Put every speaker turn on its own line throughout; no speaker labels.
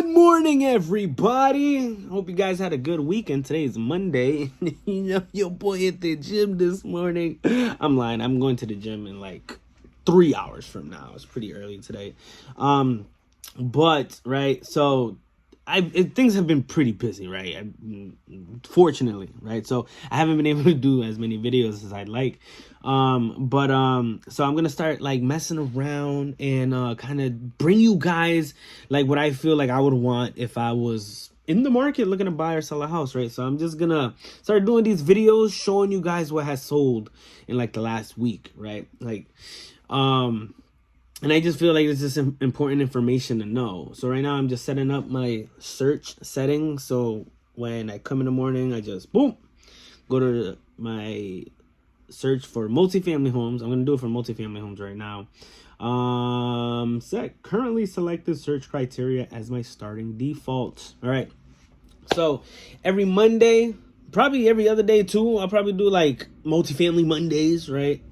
Good morning, everybody. Hope you guys had a good weekend. Today is Monday. You know, your boy hit the gym this morning. I'm lying. I'm going to the gym in like 3 hours from now. It's pretty early today. But right, so things have been pretty busy, right? Fortunately, right? So I haven't been able to do as many videos as I'd like. So I'm gonna start like messing around and kind of bring you guys like what I feel like I would want if I was in the market looking to buy or sell a house, right? So I'm just gonna start doing these videos showing you guys what has sold in like the last week, right? And I just feel like it's just important information to know. So right now I'm just setting up my search settings. So when I come in the morning, I just boom, go to my search for multifamily homes. I'm gonna do it for multifamily homes right now. Set currently selected search criteria as my starting default. All right. So every Monday, probably every other day too, I'll probably do like multifamily Mondays, right?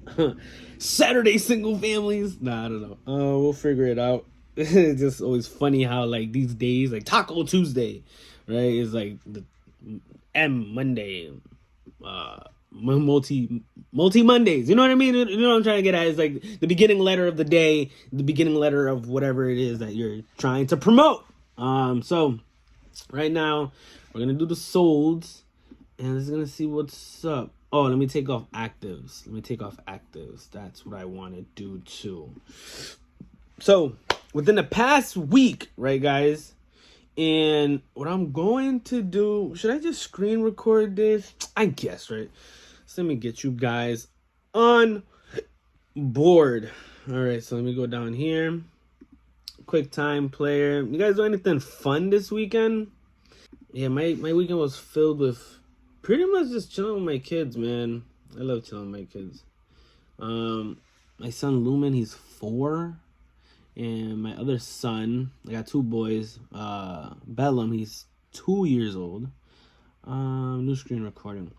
Saturday single families. Nah, I don't know. We'll figure it out. It's just always funny how like these days, like Taco Tuesday, right, is like the M Monday, multi Mondays. You know what I mean? You know what I'm trying to get at? Is like the beginning letter of the day, the beginning letter of whatever it is that you're trying to promote. So right now we're gonna do the solds, and it's gonna see what's up. Oh, let me take off actives. That's what I want to do too. So within the past week, right, guys? And what I'm going to do, should I just screen record this? I guess, right? So let me get you guys on board. All right, so let me go down here. Quick time player. You guys do anything fun this weekend? Yeah, my weekend was filled with pretty much just chilling with my kids, man. I love chilling with my kids. My son Lumen, he's 4. And my other son, I got 2 boys. Bellum, he's 2 years old. New screen recording.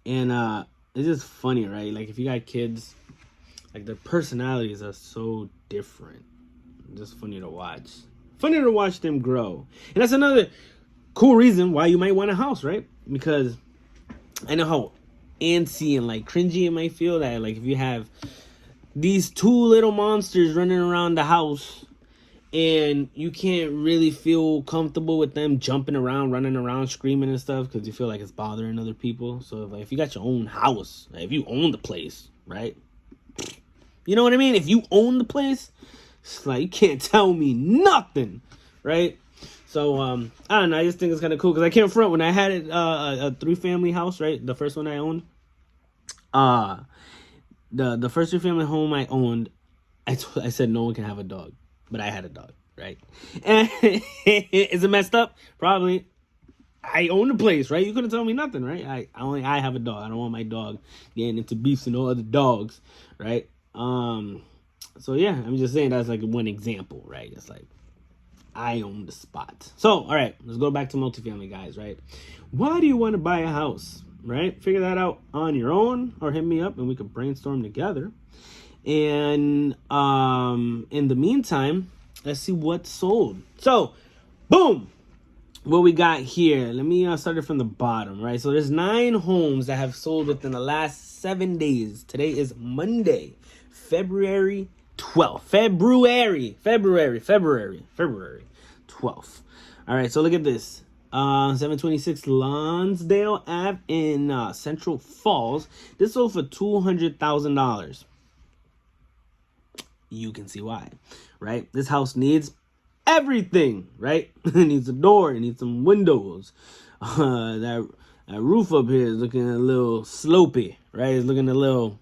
And it's just funny, right? Like if you got kids, like their personalities are so different. Just funny to watch. Funny to watch them grow. And that's another cool reason why you might want a house, right? Because I know how antsy and like cringy it might feel that like if you have these 2 little monsters running around the house and you can't really feel comfortable with them jumping around, running around, screaming and stuff because you feel like it's bothering other people. So like if you got your own house, like if you own the place, right? You know what I mean? If you own the place, it's like you can't tell me nothing, right? So, I don't know. I just think it's kind of cool because I can't front when I had it, a 3-family house, right? The first one I owned. The first 3-family home I owned, I said no one can have a dog, but I had a dog, right? And is it messed up? Probably. I own the place, right? You couldn't tell me nothing, right? I have a dog. I don't want my dog getting into beefs with no other dogs, right? So yeah, I'm just saying that's like one example, right? It's like I own the spot. So, all right, let's go back to multifamily, guys, right? Why do you want to buy a house, right? Figure that out on your own or hit me up and we could brainstorm together. And in the meantime, let's see what's sold. So, boom, what we got here. Let me start it from the bottom, right? So there's 9 homes that have sold within the last 7 days. Today is Monday, February 12th. February 12th. All right, so look at this. 726 Lonsdale Ave in Central Falls. This sold for $200,000. You can see why, right? This house needs everything, right? It needs a door. It needs some windows. That roof up here is looking a little slopey, right? It's looking a little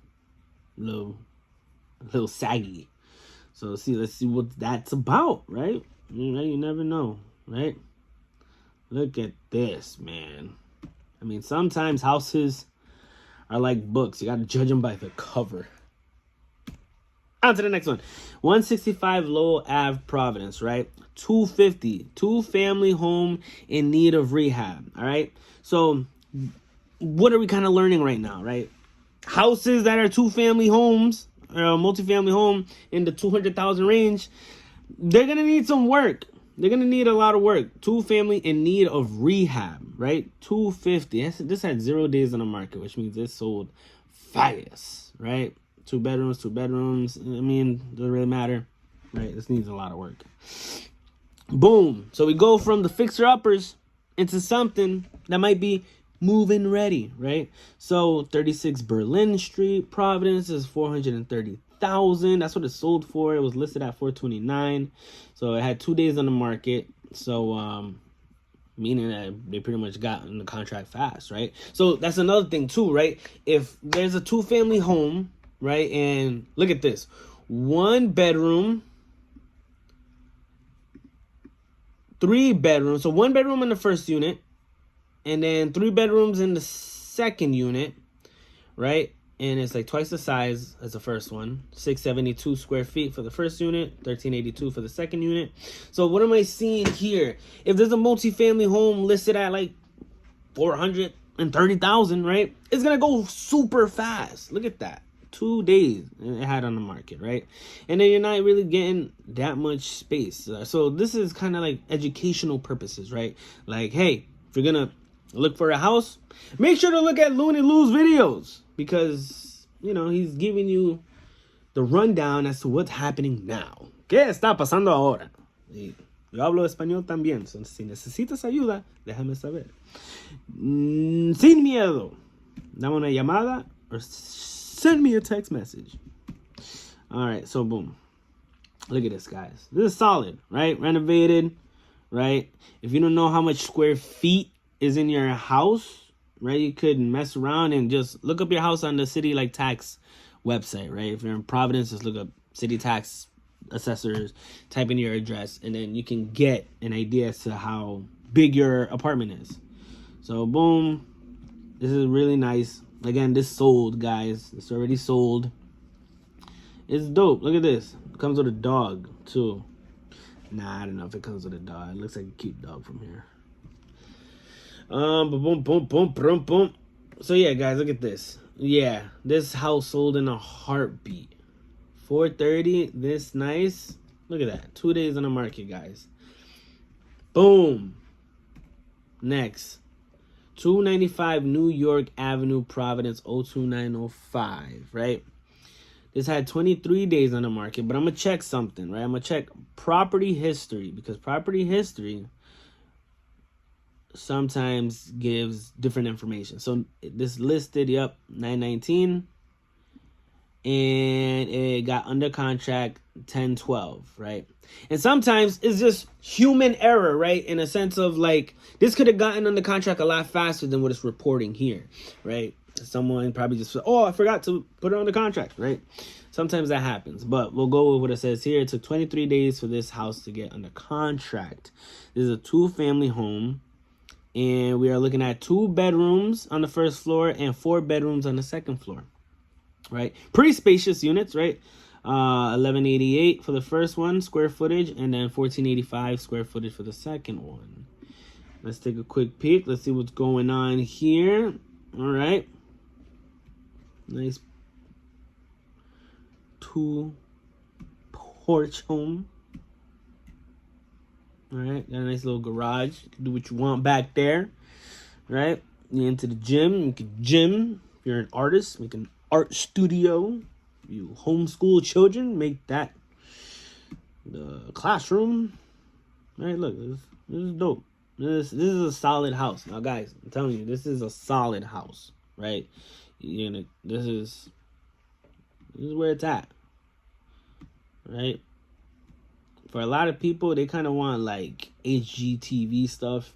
saggy. So let's see what that's about, right? You never know, right? Look at this, man. I mean, sometimes houses are like books. You got to judge them by the cover. On to the next one. 165 Lowell Ave, Providence, right? 250, 2-family home in need of rehab, all right? So what are we kind of learning right now, right? Houses that are 2-family homes, or a multifamily home in the 200,000 range, they're going to need some work, they're gonna need a lot of work. 2-family in need of rehab, right? 250. This had 0 days on the market, which means it sold fast, right? 2 bedrooms. I mean, doesn't really matter, right? This needs a lot of work. Boom. So we go from the fixer-uppers into something that might be move-in ready, right? So 36 Berlin Street, Providence is $430,000. That's what it sold for. It was listed at $429,000. So it had 2 days on the market. So meaning that they pretty much got in the contract fast, right? So that's another thing too, right? If there's a 2-family home, right, and look at this, 1 bedroom, 3 bedrooms. So 1 bedroom in the first unit, and then 3 bedrooms in the second unit, right? And it's like twice the size as the first one. 672 square feet for the first unit, 1382 for the second unit. So what am I seeing here? If there's a multi-family home listed at like 430,000, right? It's gonna go super fast. Look at that. 2 days it had on the market, right? And then you're not really getting that much space. So this is kind of like educational purposes, right? Like, hey, if you're gonna look for a house, make sure to look at Looney Lou's videos, because, you know, he's giving you the rundown as to what's happening now. ¿Qué está pasando ahora? Y yo hablo español también. So, si necesitas ayuda, déjame saber. Sin miedo. Dame una llamada or send me a text message. All right, so boom. Look at this, guys. This is solid, right? Renovated, right? If you don't know how much square feet is in your house, right, you could mess around and just look up your house on the city like tax website, right? If you're in Providence, just look up city tax assessors, type in your address, and then you can get an idea as to how big your apartment is. So boom, this is really nice. Again, this sold, guys. It's already sold. It's dope. Look at this. It comes with a dog too. Nah, I don't know if it comes with a dog. It looks like a cute dog from here. Boom, boom, boom, boom, boom. So yeah, guys, look at this. Yeah, this house sold in a heartbeat. 430. This nice. Look at that. 2 days on the market, guys. Boom. Next. 295 New York Avenue, Providence, 02905, right? This had 23 days on the market, but I'm going to check something, right? I'm going to check property history, because property history sometimes gives different information. So this listed, 919, and it got under contract 1012, right? And sometimes it's just human error, right? In a sense of like, this could have gotten under contract a lot faster than what it's reporting here, right? Someone probably just said, oh, I forgot to put it under contract, right? Sometimes that happens, but we'll go with what it says here. It took 23 days for this house to get under contract. This is a 2-family home, and we are looking at 2 bedrooms on the first floor and 4 bedrooms on the second floor, right? Pretty spacious units, right? 1188 for the first one, square footage, and then 1485 square footage for the second one. Let's take a quick peek. Let's see what's going on here. All right. Nice 2-porch home. All right, got a nice little garage. You can do what you want back there, right? You're into the gym, you can gym. If you're an artist, make an art studio. You homeschool children, make that the classroom. All right, look, this is dope. This is a solid house. Now, guys, I'm telling you, this is a solid house, right? This is where it's at, right? For a lot of people, they kind of want like HGTV stuff,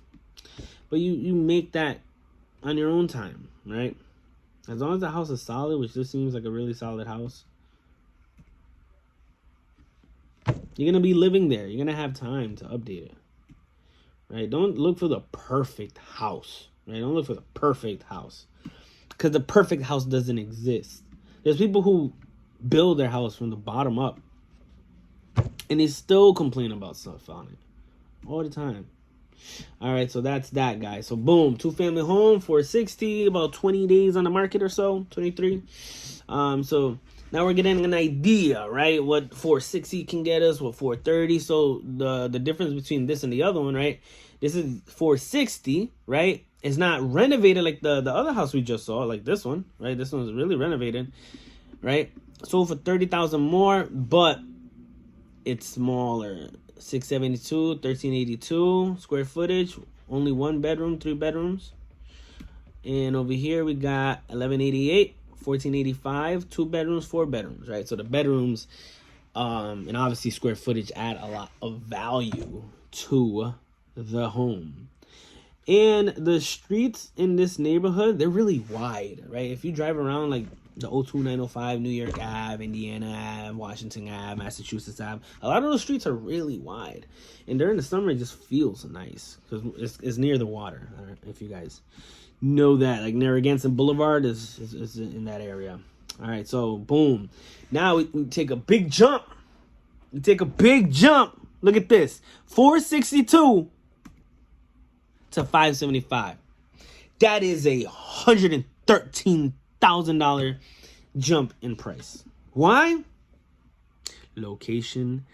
but you make that on your own time, right? As long as the house is solid, which this seems like a really solid house, you're gonna be living there. You're gonna have time to update it, right? Don't look for the perfect house, right? Don't look for the perfect house, because the perfect house doesn't exist. There's people who build their house from the bottom up, and they still complain about stuff on it all the time. All right, so that's that, guys. So boom, 2-family home, 460, about 20 days on the market or so, 23. So Now we're getting an idea, right? What 460 can get us, what 430. So the difference between this and the other one, right? This is 460, right? It's not renovated like the other house we just saw, like this one, right? This one's really renovated, right? Sold for 30,000 more, but it's smaller. 672, 1382 square footage, only 1 bedroom, 3 bedrooms. And over here we got 1188, 1485, 2 bedrooms, 4 bedrooms, right? So the bedrooms and obviously square footage add a lot of value to the home. And the streets in this neighborhood, they're really wide, right? If you drive around like the 02905 New York Ave, Indiana Ave, Washington Ave, Massachusetts Ave, a lot of those streets are really wide. And during the summer, it just feels nice because it's near the water. I don't know if you guys know that. Like Narragansett Boulevard is in that area. All right, so boom. Now we take a big jump. We take a big jump. Look at this. 462 to 575. That is a $113,000 jump in price. Why? Location.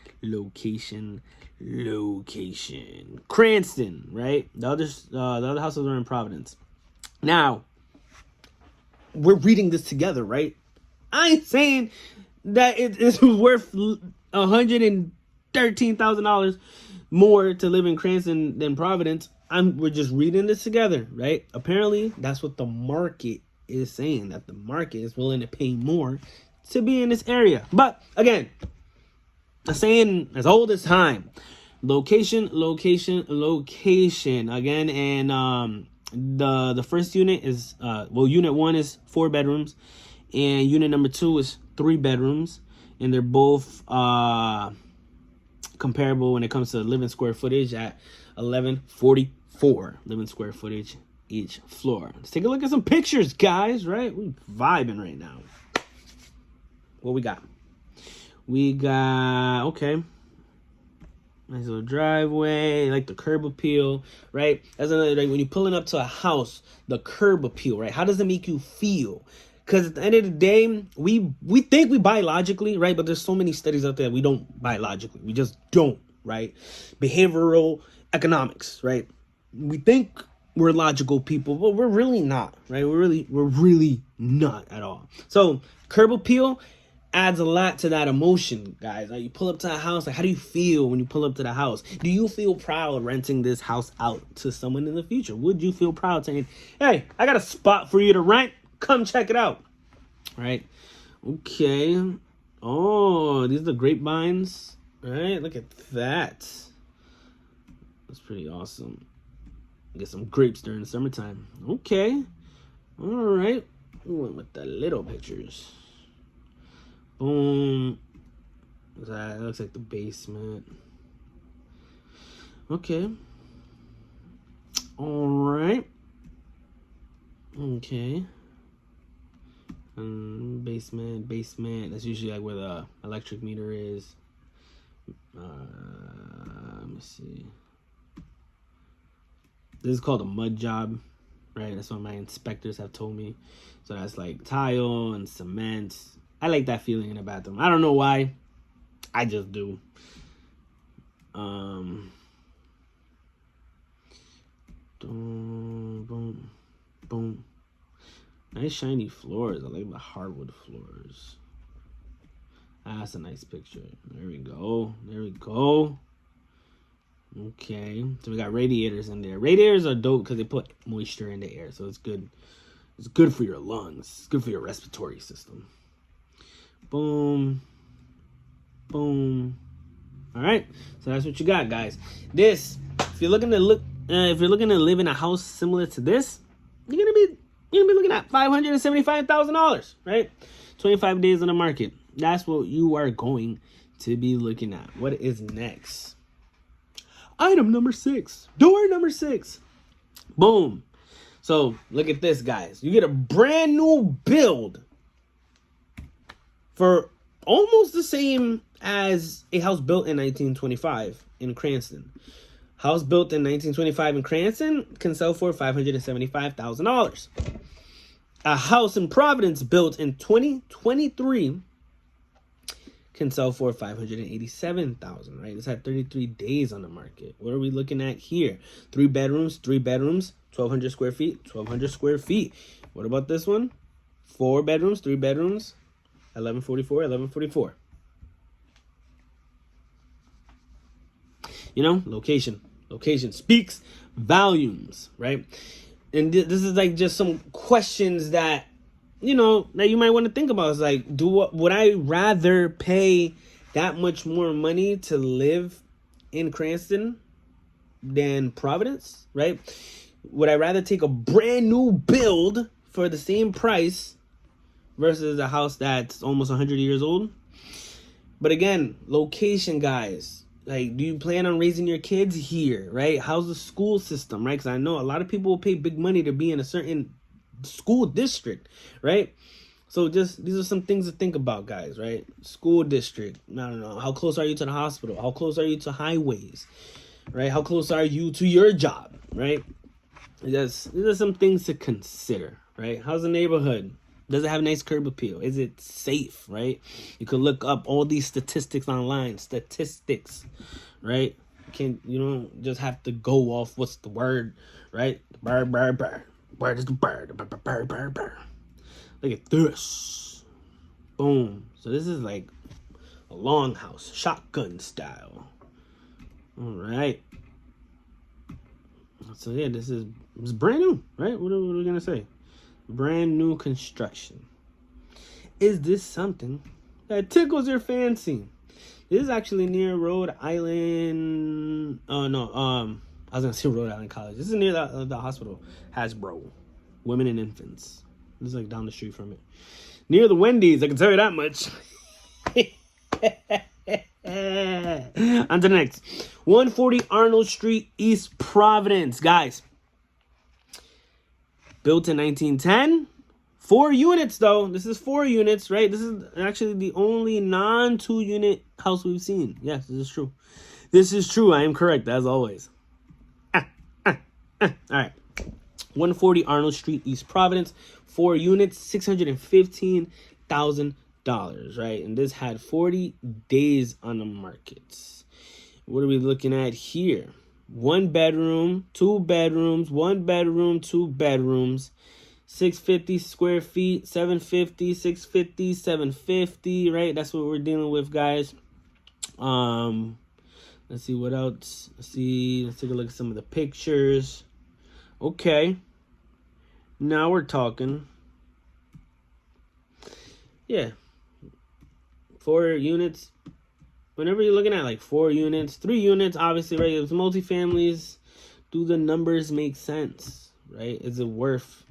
Cranston, right? The other houses are in Providence. Now, we're reading this together, right? I ain't saying that it's worth $113,000 more to live in Cranston than Providence. We're just reading this together, right? Apparently, that's what the market is saying, that the market is willing to pay more to be in this area. But again, the saying as old as time. Location. Again, and the first unit is unit 1 is 4 bedrooms, and unit number 2 is 3 bedrooms, and they're both comparable when it comes to living square footage at 1144 living square footage each floor. Let's take a look at some pictures, guys, right? We vibing right now. What we got? We got, okay, nice little driveway, like the curb appeal, right? That's another, like when you're pulling up to a house, the curb appeal, right? How does it make you feel? Because at the end of the day, we think we buy logically, right? But there's so many studies out there that we don't buy logically. We just don't, right? Behavioral economics, right? We think we're logical people, but we're really not, right? We're really not at all. So curb appeal adds a lot to that emotion, guys. Like you pull up to a house, like how do you feel when you pull up to the house? Do you feel proud renting this house out to someone in the future? Would you feel proud saying, hey, I got a spot for you to rent? Come check it out. Right? Okay. Oh, these are the grapevines. Right? Look at that. That's pretty awesome. Get some grapes during the summertime. Okay. All right. We went with the little pictures. Boom. That looks like the basement. Okay. All right. Okay. Basement. That's usually like where the electric meter is. Let me see. This is called a mud job, right? That's what my inspectors have told me. So that's like tile and cement. I like that feeling in the bathroom. I don't know why. I just do. Boom. Nice shiny floors. I like the hardwood floors. That's a nice picture. There we go. Okay. So we got radiators in there. Radiators are dope because they put moisture in the air. So it's good. It's good for your lungs. It's good for your respiratory system. Boom. All right. So that's what you got, guys. This, if you're looking to live in a house similar to this, you're gonna be looking at $575,000, right? 25 days on the market. That's what you are going to be looking at. What is next? Item number 6. Door number 6. Boom. So look at this, guys. You get a brand new build for almost the same as a house built in 1925 in Cranston. House built in 1925 in Cranston can sell for $575,000. A house in Providence built in 2023 can sell for $587,000, right? This had 33 days on the market. What are we looking at here? 3 bedrooms, 1,200 square feet, 1,200 square feet. What about this one? 4 bedrooms, 3 bedrooms, 1,144. You know, location speaks volumes, right? And this is like just some questions that, you know, that you might want to think about. It's like, would I rather pay that much more money to live in Cranston than Providence, right? Would I rather take a brand new build for the same price versus a house that's almost 100 years old? But again, location, guys. Like, do you plan on raising your kids here, right? How's the school system, right? Because I know a lot of people will pay big money to be in a certain school district, right? So just, these are some things to think about, guys, right? School district, I don't know. How close are you to the hospital? How close are you to highways, right? How close are you to your job, right? These are some things to consider, right? How's the neighborhood? Does it have a nice curb appeal? Is it safe, right? You can look up all these statistics online. Statistics, right? You don't just have to go off what's the word, right? Bird. Where is the bird? Bird. Look at this. Boom. So this is like a longhouse, shotgun style. All right. So yeah, it's brand new, right? What are we gonna say? Brand new construction. Is this something that tickles your fancy? This is actually near Rhode Island. Oh no, I was gonna say Rhode Island College. This is near the hospital, Hasbro, Women and Infants. This is like down the street from it, near the Wendy's. I can tell you that much. On to the next, 140 Arnold Street, East Providence, guys. Built in 1910. 4 units, though. This is 4 units, right? This is actually the only non-2 unit house we've seen. Yes, this is true. This is true. I am correct, as always. All right. 140 Arnold Street, East Providence. 4 units, $615,000, right? And this had 40 days on the market. What are we looking at here? 1 bedroom, 2 bedrooms, 1 bedroom, 2 bedrooms, 650 square feet, 750, 650, 750, right? That's what we're dealing with, guys. Let's see what else. Let's take a look at some of the pictures. Okay. Now we're talking. Yeah. 4 units. Whenever you're looking at like 4 units, 3 units, obviously, right? It's multifamilies. Do the numbers make sense, right? Is it worth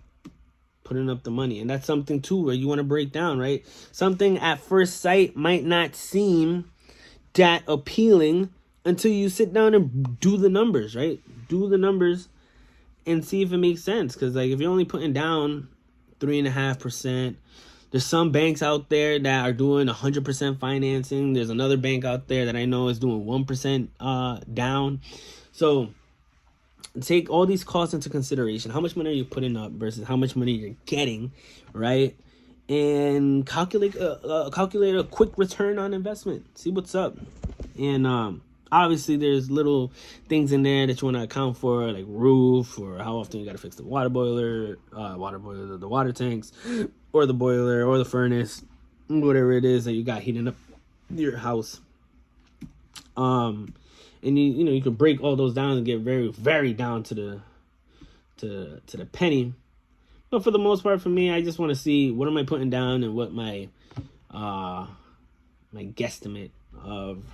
putting up the money? And that's something too where you want to break down, right? Something at first sight might not seem that appealing until you sit down and do the numbers, right? Do the numbers and see if it makes sense. Because like if you're only putting down 3.5%. There's some banks out there that are doing 100% financing. There's another bank out there that I know is doing 1% down. So take all these costs into consideration. How much money are you putting up versus how much money you're getting, right? And calculate a quick return on investment. See what's up. And obviously there's little things in there that you want to account for, like roof, or how often you got to fix the water boiler, the water tanks, or the boiler, or the furnace, whatever it is that you got heating up your house. And you can break all those down and get very, very down to the penny. But for the most part, for me, I just want to see what am I putting down and what my guesstimate of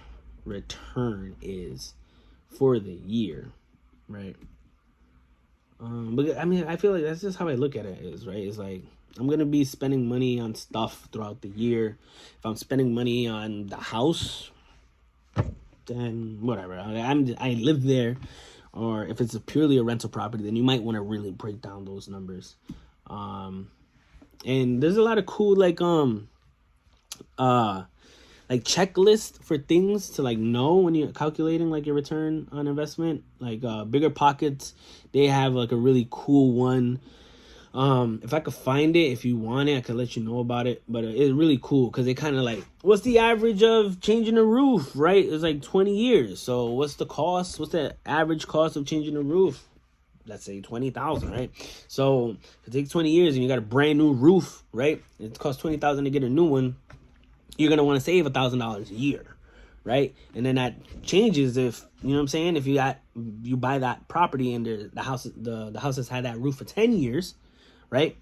return is for the year, right? But I mean, I feel like that's just how I look at it, is right. It's like I'm gonna be spending money on stuff throughout the year. If I'm spending money on the house, then whatever. I live there. Or if it's purely a rental property, then you might want to really break down those numbers. And there's a lot of cool like checklist for things to like know when you're calculating like your return on investment. Like Bigger Pockets, they have like a really cool one. If I could find it, if you want it, I could let you know about it. But it's really cool because they kind of like, what's the average of changing a roof, right? It's like 20 years. So what's the cost? What's the average cost of changing a roof? Let's say 20,000, right? So if it takes 20 years and you got a brand new roof, right? It costs 20,000 to get a new one. You're gonna want to save $1,000 a year, right? And then that changes if, you know what I'm saying, if you buy that property and the house has had that roof for 10 years, right?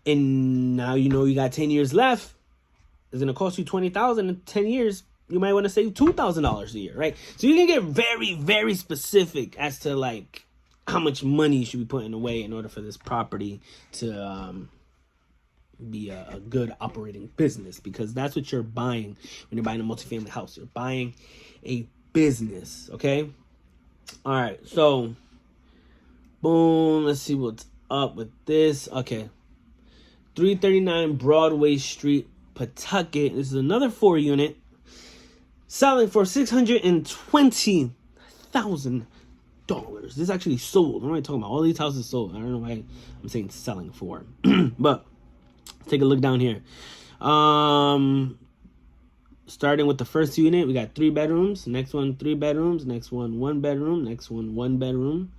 And now you got 10 years left. It's gonna cost you 20,000 in 10 years. You might want to save $2,000 a year, right? So you can get very, very specific as to like how much money you should be putting away in order for this property to be a good operating business, because that's what you're buying when you're buying a multifamily house. You're buying a business, okay? All right, so boom, let's see what's up with this. Okay, 339 Broadway Street, Pawtucket. This is another 4-unit selling for $620,000. This actually sold. I'm not talking about all these houses sold. I don't know why I'm saying selling for. But let's take a look down here. Starting with the first unit, we got 3 bedrooms. Next one, 3 bedrooms. Next one, 1 bedroom. Next one, 1 bedroom.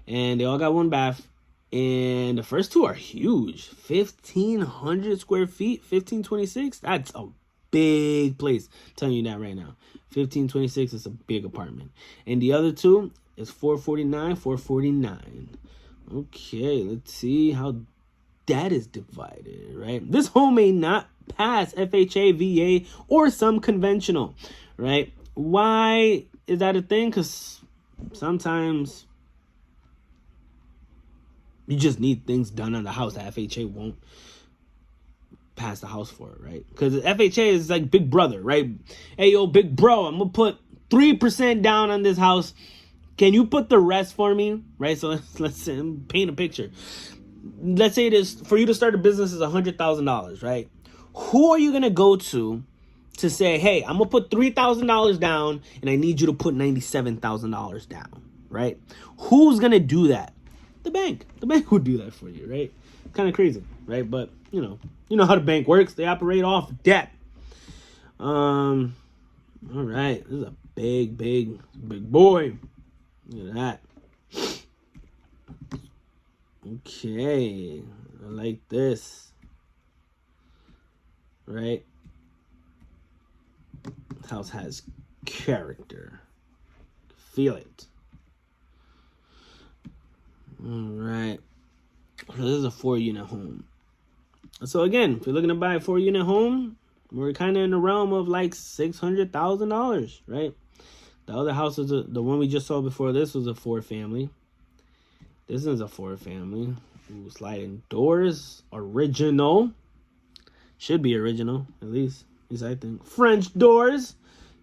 And they all got 1 bath. And the first 2 are huge. 1,500 square feet. 1,526. That's a big place. I'm telling you that right now. 1,526 is a big apartment. And the other 2 is 449. Okay, let's see how that is divided, right? This home may not pass FHA, VA, or some conventional, right? Why is that a thing? Because sometimes you just need things done on the house that FHA won't pass the house for, right? Because FHA is like big brother, right? Hey, yo, big bro, I'm going to put 3% down on this house. Can you put the rest for me, right? So let's paint a picture. Let's say this, for you to start a business is $100,000, right? Who are you going to go to say, hey, I'm going to put $3,000 down and I need you to put $97,000 down, right? Who's going to do that? The bank. The bank would do that for you, right? Kind of crazy, right? But, you know how the bank works. They operate off debt. All right. This is a big boy. Look at that. Okay. I like this. Right? This house has character. Feel it. All right. So this is a 4-unit home. So again, if you're looking to buy a 4-unit home, we're kind of in the realm of like $600,000, right? The other house is the one we just saw before this was a 4-family. This is a 4-family. Ooh, sliding doors, original. Should be original, at least I think. French doors.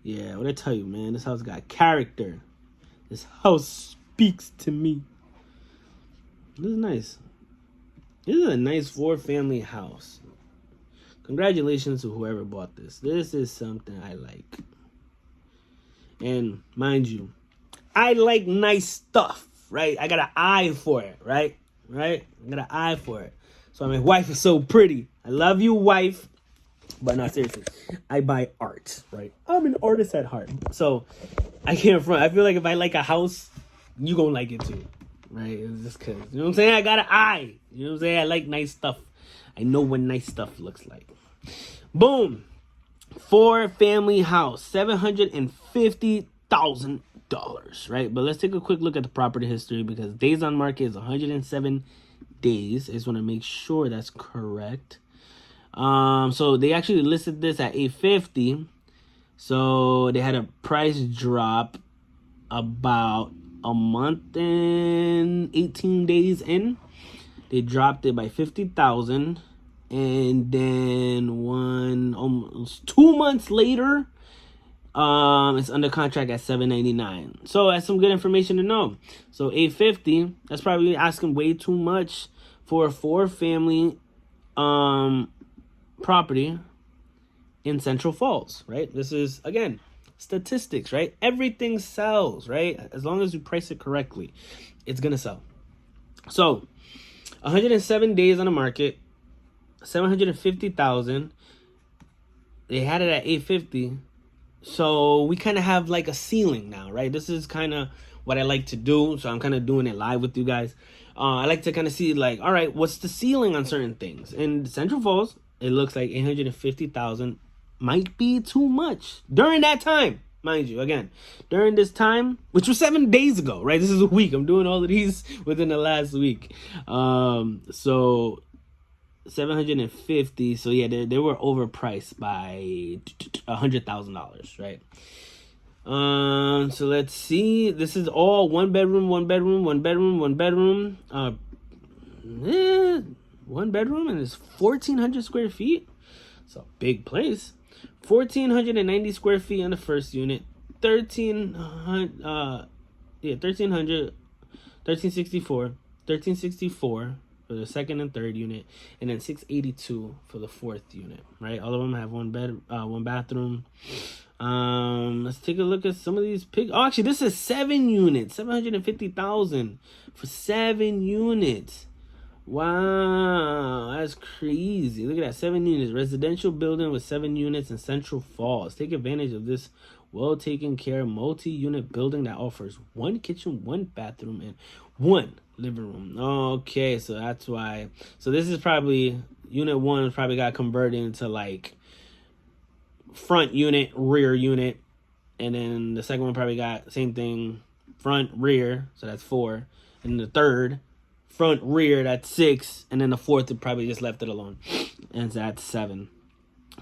Yeah, what I tell you, man, this house got character. This house speaks to me. This is nice. This is a nice 4-family house. Congratulations to whoever bought this. This is something I like. And mind you, I like nice stuff, right? I got an eye for it, right? I got an eye for it. So my wife is so pretty. I love you, wife. But no, seriously, I buy art, right? I'm an artist at heart. So I can't front. I feel like if I like a house, you gonna like it too, right? It's just cause, you know what I'm saying? I got an eye. You know what I'm saying? I like nice stuff. I know what nice stuff looks like. Boom. 4-family house, $750,000, right? But let's take a quick look at the property history because days on market is 107 days. I just want to make sure that's correct. So they actually listed this at $850. So they had a price drop about a month and 18 days in. They dropped it by 50,000. And then almost 2 months later, it's under contract at $799. So that's some good information to know. So $850, that's probably asking way too much for a 4-family property in Central Falls, right? This is, again, statistics, right? Everything sells, right? As long as you price it correctly, it's gonna sell. So 107 days on the market, 750,000. They had it at 850. So we kind of have like a ceiling now, right? This is kind of what I like to do. So I'm kind of doing it live with you guys. I like to kind of see like, all right, what's the ceiling on certain things? In Central Falls, it looks like 850,000 might be too much during that time, mind you. Again, during this time, which was 7 days ago, right? This is a week. I'm doing all of these within the last week. So 750. So yeah, they were overpriced by $100,000, right? So let's see. This is all one bedroom. One bedroom, and it's 1,400 square feet. It's a big place. 1,490 square feet on the first unit. 1364 for the second and third unit, and then 682 for the fourth unit. Right, all of them have one bathroom. Let's take a look at some of these pics. Oh, actually, this is 7 units. 750,000 for 7 units. Wow, that's crazy. Look at that, 7 units. Residential building with 7 units in Central Falls. Take advantage of this well taken care multi-unit building that offers 1 kitchen, 1 bathroom, and 1 living room. Okay, so that's why. So this is probably unit 1 probably got converted into like front unit, rear unit, and then the second one probably got same thing, front, rear, so that's 4, and the third front, rear, that's 6, and then the fourth would probably just left it alone, and that's 7.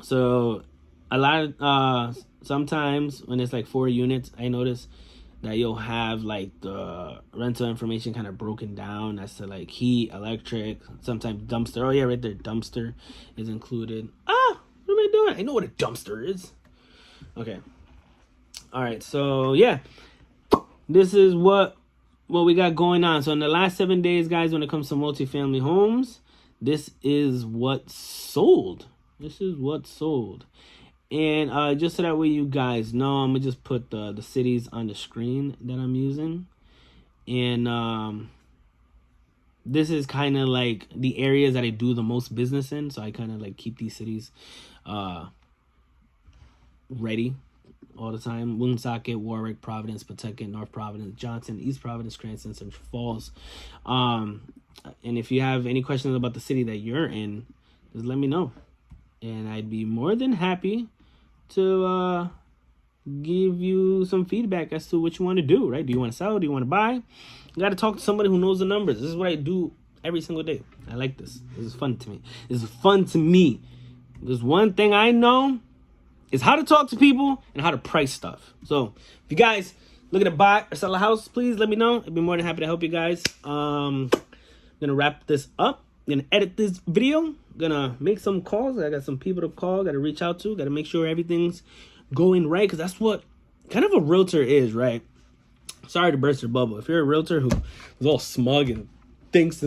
So a lot of sometimes when it's like 4 units, I notice that you'll have like the rental information kind of broken down as to like heat, electric, sometimes dumpster. Oh yeah, right there, dumpster is included. What am I doing? I know what a dumpster is. Okay. All right. So yeah, this is what we got going on. So in the last 7 days, guys, when it comes to multifamily homes, this is what sold. And just so that way you guys know, I'm gonna just put the cities on the screen that I'm using, and this is kind of like the areas that I do the most business in. So I kind of like keep these cities ready all the time: Woonsocket, Warwick, Providence, Pawtucket, North Providence, Johnson, East Providence, Cranston, Central Falls. And if you have any questions about the city that you're in, just let me know, and I'd be more than happy to give you some feedback as to what you want to do, right? Do you want to sell? Do you want to buy? You got to talk to somebody who knows the numbers. This is what I do every single day. I like this. This is fun to me. There's one thing I know is how to talk to people and how to price stuff. So if you guys looking to buy or sell a house, please let me know. I'd be more than happy to help you guys. I'm going to wrap this up. I'm going to edit this video. Gonna make some calls. I got some people to call, gotta reach out to, gotta make sure everything's going right, because that's what kind of a realtor is, right? Sorry to burst your bubble. If you're a realtor who is all smug and thinks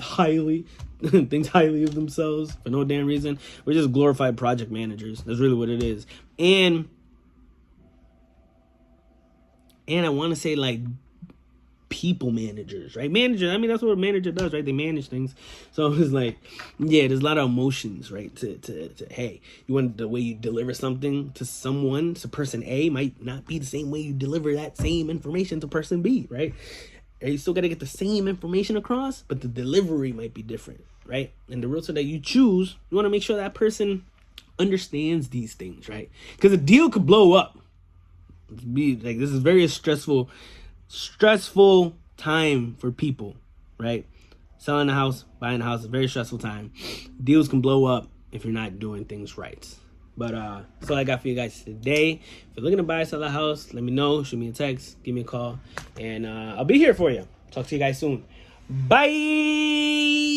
highly of themselves for no damn reason, we're just glorified project managers. That's really what it is. And I want to say like people managers, right? Manager, I mean, that's what a manager does, right? They manage things. So it's like, yeah, there's a lot of emotions, right? To hey, you want the way you deliver something to someone, to person A might not be the same way you deliver that same information to person B, right? And you still got to get the same information across, but the delivery might be different, right? And the realtor that you choose, you want to make sure that person understands these things, right? Because a deal could blow up. This is very stressful time for people, right? Selling a house, buying a house is a very stressful time. Deals can blow up if you're not doing things right. But that's all I got for you guys today. If you're looking to buy or sell a house, let me know. Shoot me a text, give me a call, and I'll be here for you. Talk to you guys soon. Bye.